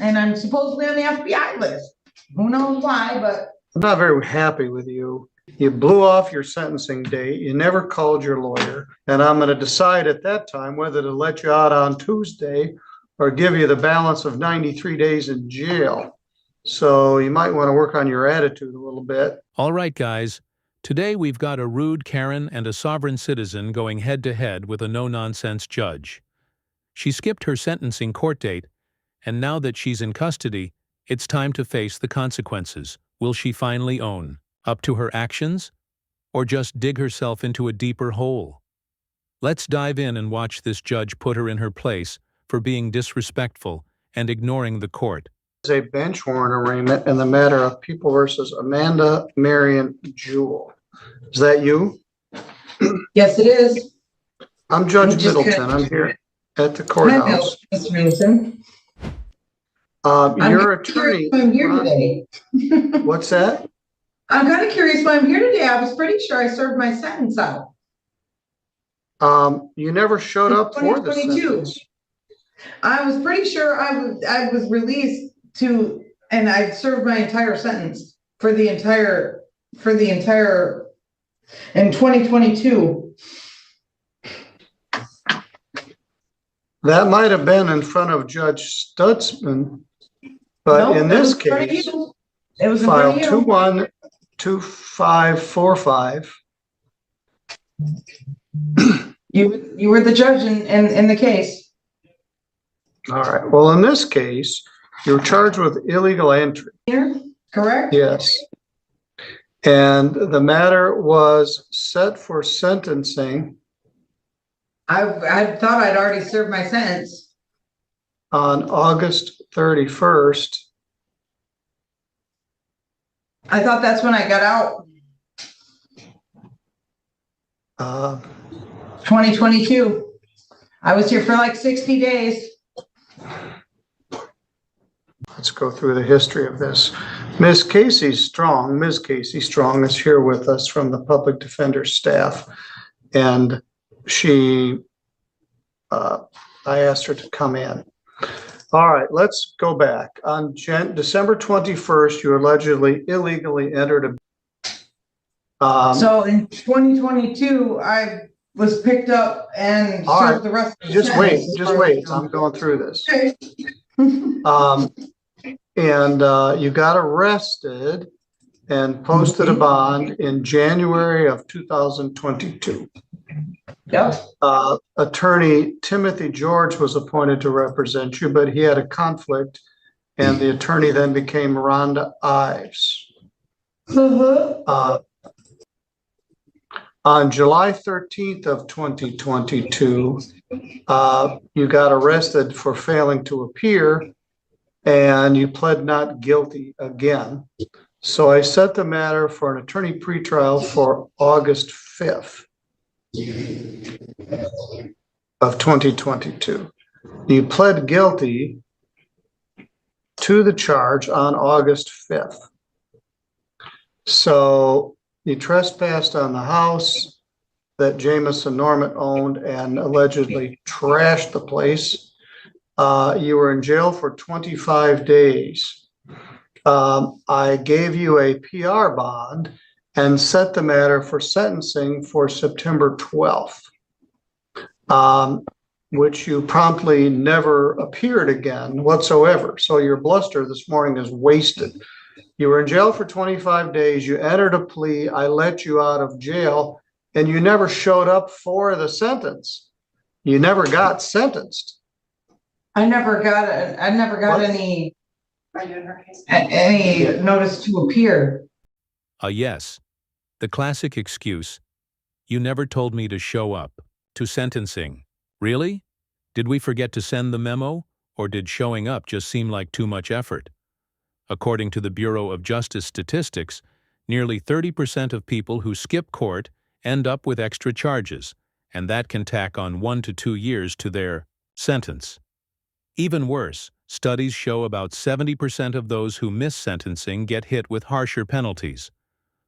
and I'm supposedly on the FBI list. Who knows why, but I'm not very happy with you. You blew off your sentencing date. You never called your lawyer. And I'm going to decide at that time whether to let you out on Tuesday or give you the balance of 93 days in jail. So you might want to work on your attitude a little bit. All right, guys. Today we've got a rude Karen and a sovereign citizen going head-to-head with a no-nonsense judge. She skipped her sentencing court date, and now that she's in custody, it's time to face the consequences. Will she finally own up to her actions, or just dig herself into a deeper hole? Let's dive in and watch this judge put her in her place for being disrespectful and ignoring the court. A bench warrant arraignment in the matter of People versus Amanda Marion Jewell. Is that you? yes, it is. I'm Judge Middleton. I'm here at the courthouse. Mr. Middleton. Your attorney. I'm here today. What's that? I'm kind of curious why I'm here today. I was pretty sure I served my sentence out. You never showed up for the 2022. sentence. I was pretty sure I was released to, and I served my entire sentence for the entire in 2022. That might have been in front of Judge Stutzman, but Nope, in it this was in front of case, you. It was in file front of you. 212545. You were the judge in the case. All right. Well, in this case, you're charged with illegal entry. Here, correct? Yes. And the matter was set for sentencing I thought I'd already served my sentence. on August 31st. I thought that's when I got out. 2022. I was here for like 60 days. Let's go through the history of this. Ms. Casey Strong is here with us from the public defender staff. And I asked her to come in. All right, let's go back. On December 21st, you allegedly illegally entered So in 2022, I was picked up and served the rest of the sentence. Just wait. I'm going through this. Okay. And you got arrested and posted a bond in January of 2022. Yep. Attorney Timothy George was appointed to represent you, but he had a conflict, and the attorney then became Rhonda Ives. On July 13th of 2022, you got arrested for failing to appear, and you pled not guilty again. So I set the matter for an attorney pretrial for August 5th of 2022. You pled guilty to the charge on August 5th. So you trespassed on the house that Jamison Norman owned and allegedly trashed the place. You were in jail for 25 days. I gave you a PR bond and set the matter for sentencing for September 12th, which you promptly never appeared again whatsoever. So your bluster this morning is wasted. You were in jail for 25 days. You entered a plea. I let you out of jail, and you never showed up for the sentence. You never got sentenced. I never got any notice to appear. Yes. The classic excuse. You never told me to show up. To sentencing. Really? Did we forget to send the memo? Or did showing up just seem like too much effort? According to the Bureau of Justice Statistics, nearly 30% of people who skip court end up with extra charges, and that can tack on 1 to 2 years to their sentence. Even worse, studies show about 70% of those who miss sentencing get hit with harsher penalties,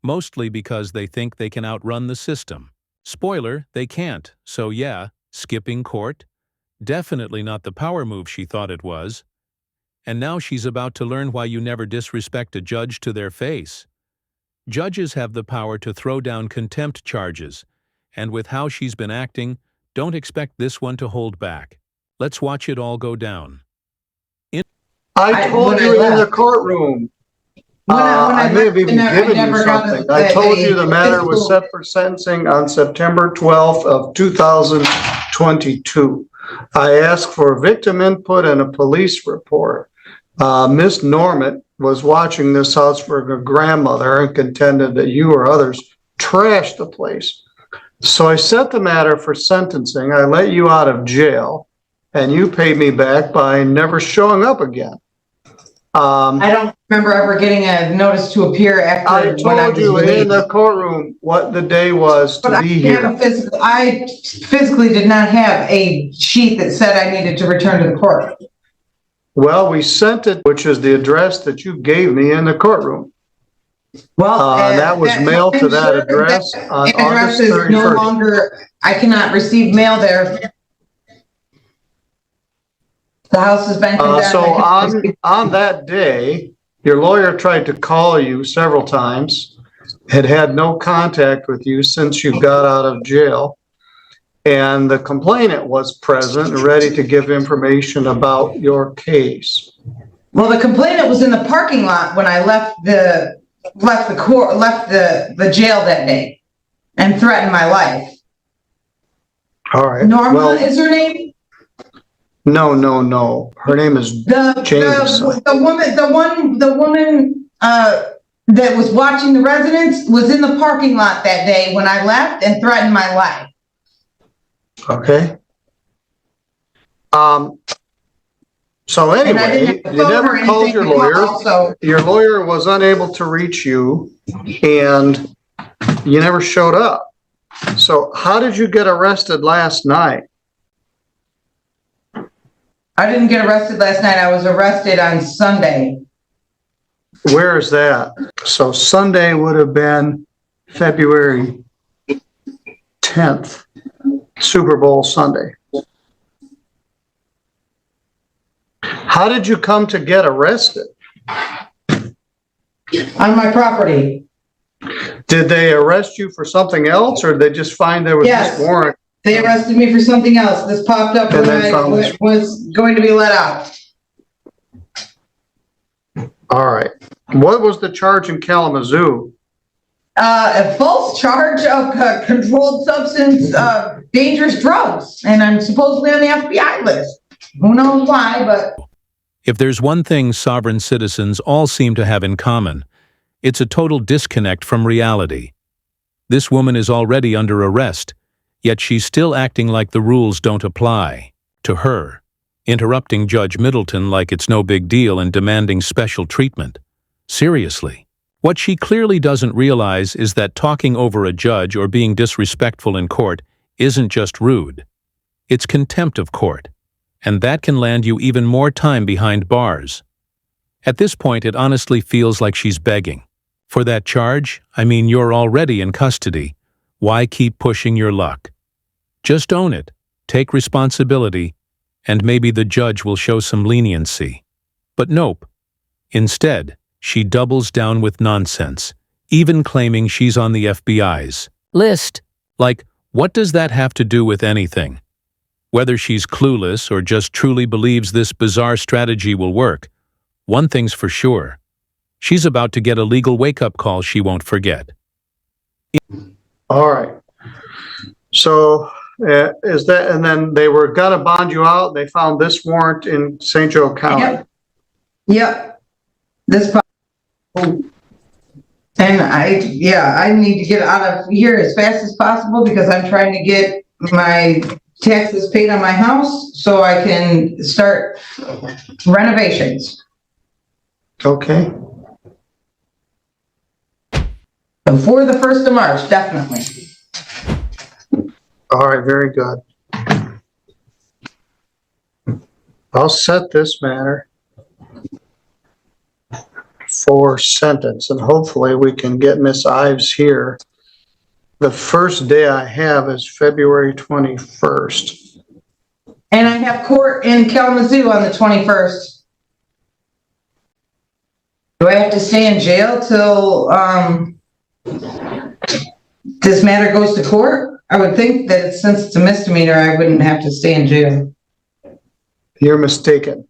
mostly because they think they can outrun the system. Spoiler, they can't, so yeah, skipping court? Definitely not the power move she thought it was. And now she's about to learn why you never disrespect a judge to their face. Judges have the power to throw down contempt charges, and with how she's been acting, don't expect this one to hold back. Let's watch it all go down. I told you in the courtroom. I may have even given you something. I told you the matter was set for sentencing on September 12th of 2022. I asked for victim input and a police report. Miss Norman was watching this house for her grandmother and contended that you or others trashed the place. So I set the matter for sentencing. I let you out of jail, and you paid me back by never showing up again. I don't remember ever getting a notice to appear after. I told you in the courtroom what the day was to be here. I physically did not have a sheet that said I needed to return to the court. Well, we sent it, which is the address that you gave me in the courtroom. Well, that was mailed to that address on August 31st. No longer, I cannot receive mail there. The house has been condemned. So on that day, your lawyer tried to call you several times, had no contact with you since you got out of jail, and the complainant was present and ready to give information about your case. Well, the complainant was in the parking lot when I left the jail that day and threatened my life. All right. Norma is her name? No. Her name is Jameson. The woman that was watching the residence was in the parking lot that day when I left and threatened my life. Okay. So anyway, you never called your lawyer. Your lawyer was unable to reach you, and you never showed up. So how did you get arrested last night? I didn't get arrested last night. I was arrested on Sunday. Where is that? So Sunday would have been February 10th, Super Bowl Sunday. How did you come to get arrested? On my property. Did they arrest you for something else, or did they just find there was this warrant? They arrested me for something else. This popped up when I was going to be let out. All right. What was the charge in Kalamazoo? A false charge of controlled substance, dangerous drugs. And I'm supposedly on the FBI list. Who knows why, but... If there's one thing sovereign citizens all seem to have in common, it's a total disconnect from reality. This woman is already under arrest, yet she's still acting like the rules don't apply to her, interrupting Judge Middleton like it's no big deal and demanding special treatment. Seriously. What she clearly doesn't realize is that talking over a judge or being disrespectful in court isn't just rude. It's contempt of court, and that can land you even more time behind bars. At this point, it honestly feels like she's begging. For that charge, I mean, you're already in custody. Why keep pushing your luck? Just own it, take responsibility, and maybe the judge will show some leniency. But nope. Instead, she doubles down with nonsense, even claiming she's on the FBI's list. Like, what does that have to do with anything? Whether she's clueless or just truly believes this bizarre strategy will work, one thing's for sure. She's about to get a legal wake-up call she won't forget. All right. So, is that, and then they were gonna bond you out, they found this warrant in St. Joe County. Yep. This, and I need to get out of here as fast as possible because I'm trying to get my taxes paid on my house so I can start renovations. Okay. Before the 1st of March, definitely. All right, very good. I'll set this matter for sentence, and hopefully we can get Miss Ives here. The first day I have is February 21st. And I have court in Kalamazoo on the 21st. Do I have to stay in jail till, this matter goes to court? I would think that since it's a misdemeanor, I wouldn't have to stay in jail. You're mistaken.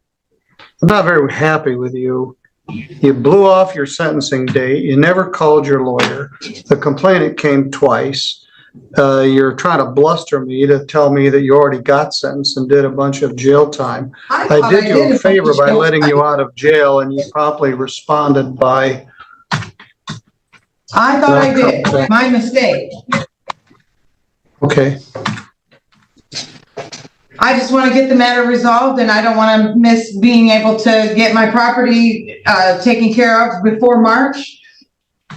I'm not very happy with you. You blew off your sentencing date. You never called your lawyer. The complainant came twice. You're trying to bluster me to tell me that you already got sentenced and did a bunch of jail time. I did you a favor by letting you out of jail, and you promptly responded by... I thought I did. My mistake. Okay. I just want to get the matter resolved, and I don't want to miss being able to get my property taken care of before March.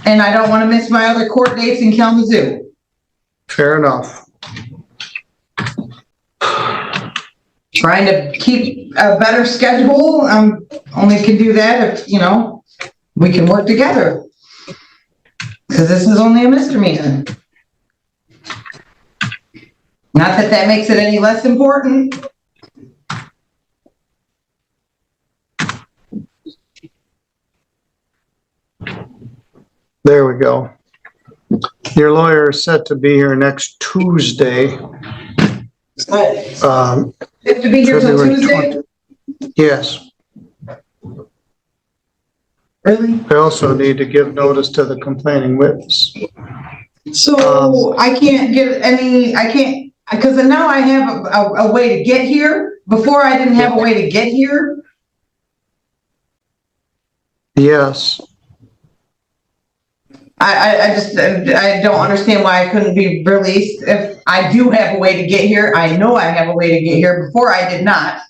And I don't want to miss my other court dates in Kalamazoo. Fair enough. Trying to keep a better schedule. Only can do that if, we can work together. Because this is only a misdemeanor. Not that that makes it any less important. There we go. Your lawyer is set to be here next Tuesday. Have to be here till February Tuesday? 20th. Yes. Really? I also need to give notice to the complaining witness. So I can't get because now I have a way to get here. Before I didn't have a way to get here. Yes. I don't understand why I couldn't be released. If I do have a way to get here, I know I have a way to get here. Before I did not.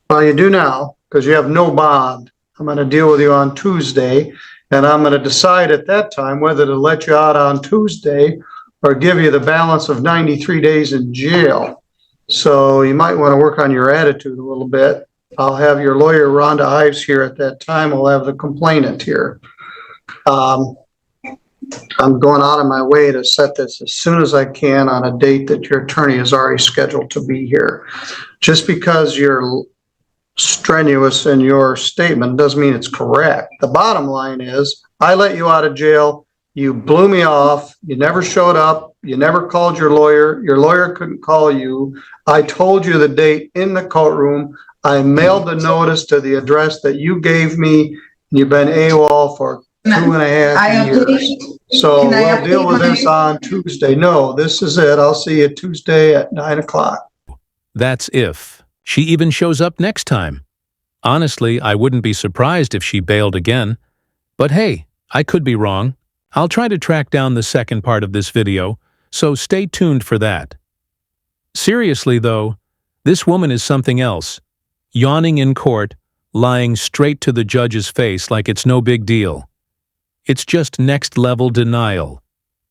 Well, you do now, because you have no bond. I'm going to deal with you on Tuesday, and I'm going to decide at that time whether to let you out on Tuesday or give you the balance of 93 days in jail. So you might want to work on your attitude a little bit. I'll have your lawyer, Rhonda Ives, here at that time. We'll have the complainant here. I'm going out of my way to set this as soon as I can on a date that your attorney is already scheduled to be here. Just because you're strenuous in your statement doesn't mean it's correct. The bottom line is, I let you out of jail. You blew me off. You never showed up. You never called your lawyer. Your lawyer couldn't call you. I told you the date in the courtroom. I mailed the notice to the address that you gave me. You've been AWOL for 2.5 years. So we'll deal with this on Tuesday. No, this is it. I'll see you Tuesday at 9 o'clock. That's if she even shows up next time. Honestly, I wouldn't be surprised if she bailed again. But hey, I could be wrong. I'll try to track down the second part of this video, so stay tuned for that. Seriously though, this woman is something else. Yawning in court, lying straight to the judge's face like it's no big deal. It's just next-level denial.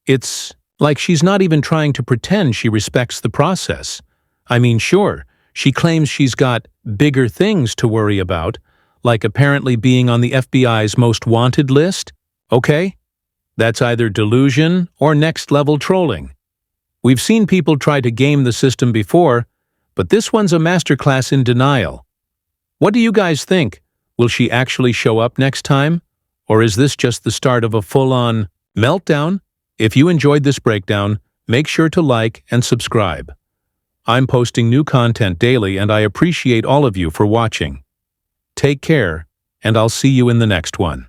It's like she's not even trying to pretend she respects the process. I mean, sure, she claims she's got bigger things to worry about, like apparently being on the FBI's most wanted list. Okay? That's either delusion or next-level trolling. We've seen people try to game the system before, but this one's a masterclass in denial. What do you guys think? Will she actually show up next time? Or is this just the start of a full-on meltdown? If you enjoyed this breakdown, make sure to like and subscribe. I'm posting new content daily and I appreciate all of you for watching. Take care, and I'll see you in the next one.